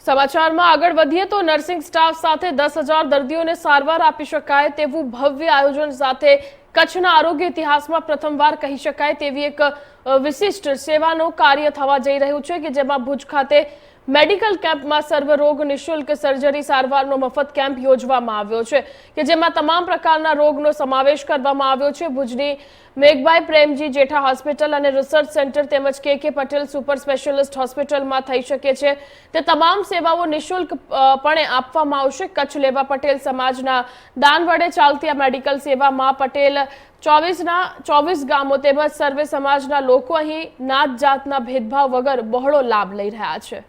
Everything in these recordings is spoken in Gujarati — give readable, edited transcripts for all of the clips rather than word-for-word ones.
સમાચારમાં આગળ વધીએ તો નર્સિંગ સ્ટાફ સાથે 10,000 દર્દીઓને સારવાર આપી શકાય તેવું ભવ્ય આયોજન સાથે કચ્છના આરોગ્ય ઇતિહાસમાં પ્રથમવાર કહી શકાય તેવી એક વિશિષ્ટ સેવાનું કાર્ય થવા જઈ રહ્યું છે કે જેમાં ભુજ ખાતે મેડિકલ કેમ્પમાં સર્વરોગ નિઃશુલ્ક સર્જરી સારવારનો મફત કેમ્પ યોજવામાં આવ્યો છે કે જેમાં તમામ પ્રકારના રોગનો સમાવેશ કરવામાં આવ્યો છે। ભુજની મેઘભાઈ પ્રેમજી જેઠા હોસ્પિટલ અને રિસર્ચ સેન્ટર તેમજ કે પટેલ સુપર સ્પેશિયાલિસ્ટ હોસ્પિટલમાં થઈ શકે છે તે તમામ સેવાઓ નિઃશુલ્કપણે આપવામાં આવશે। કચ્છ લેવા પટેલ સમાજના દાન વડે ચાલતી આ મેડિકલ સેવામાં પટેલ 24 ગામો તેમજ સર્વે સમાજના લોકો અહીં નાત જાતના ભેદભાવ વગર બહોળો લાભ લઈ રહ્યા છે।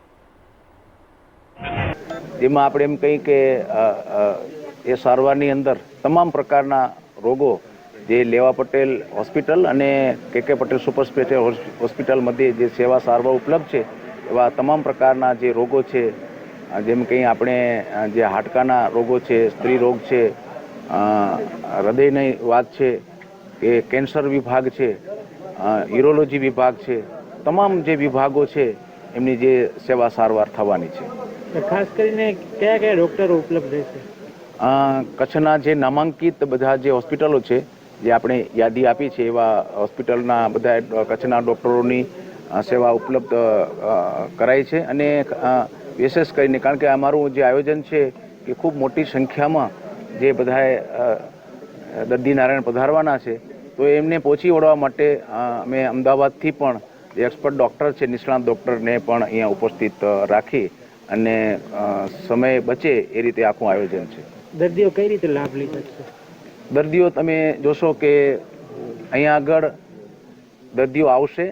જેમાં આપણે એમ કહીએ કે એ સારવારની અંદર તમામ પ્રકારના રોગો જે લેવા પટેલ હોસ્પિટલ અને કે પટેલ સુપર સ્પેશિયલ હોસ્પિટલ મધ્યે જે સેવા સારવાર ઉપલબ્ધ છે એવા તમામ પ્રકારના જે રોગો છે, જેમ કે આપણે જે હાડકાના રોગો છે, સ્ત્રી રોગ છે, હૃદયની વાત છે કે કેન્સર વિભાગ છે, યુરોલોજી વિભાગ છે, તમામ જે વિભાગો છે એમની જે સેવા સારવાર થવાની છે। ખાસ કરીને કયા કયા ડોક્ટરો ઉપલબ્ધ રહેશે? કચ્છના જે નામાંકિત બધા જે હોસ્પિટલો છે જે આપણે યાદી આપી છે એવા હોસ્પિટલના બધા કચ્છના ડૉક્ટરોની સેવા ઉપલબ્ધ કરાઈ છે। અને વિશેષ કરીને કારણ કે અમારું જે આયોજન છે કે ખૂબ મોટી સંખ્યામાં જે બધાએ દર્દી નારાયણ પધારવાના છે તો એમને પહોંચી વળવા માટે અમે અમદાવાદથી પણ જે એક્સપર્ટ ડૉક્ટર છે, નિષ્ણાત ડૉક્ટરને પણ અહીંયા ઉપસ્થિત રાખી અને સમય બચે એ રીતે આખું આયોજન છે। દર્દીઓ કઈ રીતે લાભ લઈ શકશે? દર્દીઓ તમે જોશો કે અહીંયા આગળ દર્દીઓ આવશે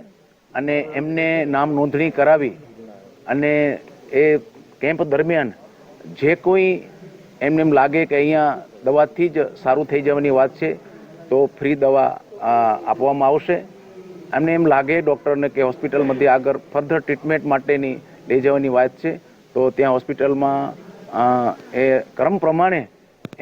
અને એમને નામ નોંધણી કરાવી અને એ કેમ્પ દરમિયાન જે કોઈ એમને એમ લાગે કે અહીંયા દવાથી જ સારું થઈ જવાની વાત છે તો ફ્રી દવા આપવામાં આવશે। એમને એમ લાગે ડૉક્ટરને કે હોસ્પિટલ મધ્યે આગળ ફર્ધર ટ્રીટમેન્ટ માટેની લઈ જવાની વાત છે તો ત્યાં હોસ્પિટલમાં એ ક્રમ પ્રમાણે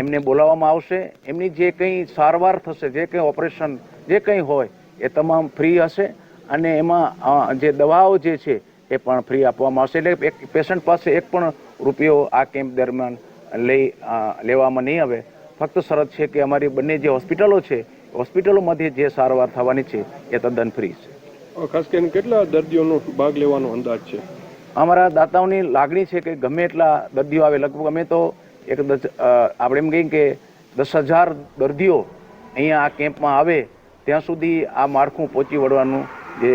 એમને બોલાવવામાં આવશે। એમની જે કંઈ સારવાર થશે, જે કંઈ ઓપરેશન જે કંઈ હોય એ તમામ ફ્રી હશે અને એમાં જે દવાઓ જે છે એ પણ ફ્રી આપવામાં આવશે। એટલે એક પેશન્ટ પાસે એક પણ રૂપિયો આ કેમ્પ દરમિયાન લેવામાં નહીં આવે। ફક્ત શરત છે કે અમારી બંને જે હોસ્પિટલો છે હોસ્પિટલોમાંથી જે સારવાર થવાની છે એ તદ્દન ફ્રી છે। ખાસ કરીને કેટલા દર્દીઓનો ભાગ લેવાનો અંદાજ છે? અમારા દાતાઓની લાગણી છે કે ગમે એટલા દર્દીઓ આવે, લગભગ અમે તો આપણે એમ કહીએ કે 10,000 દર્દીઓ અહીંયા આ કેમ્પમાં આવે ત્યાં સુધી આ માળખું પહોંચી વળવાનું જે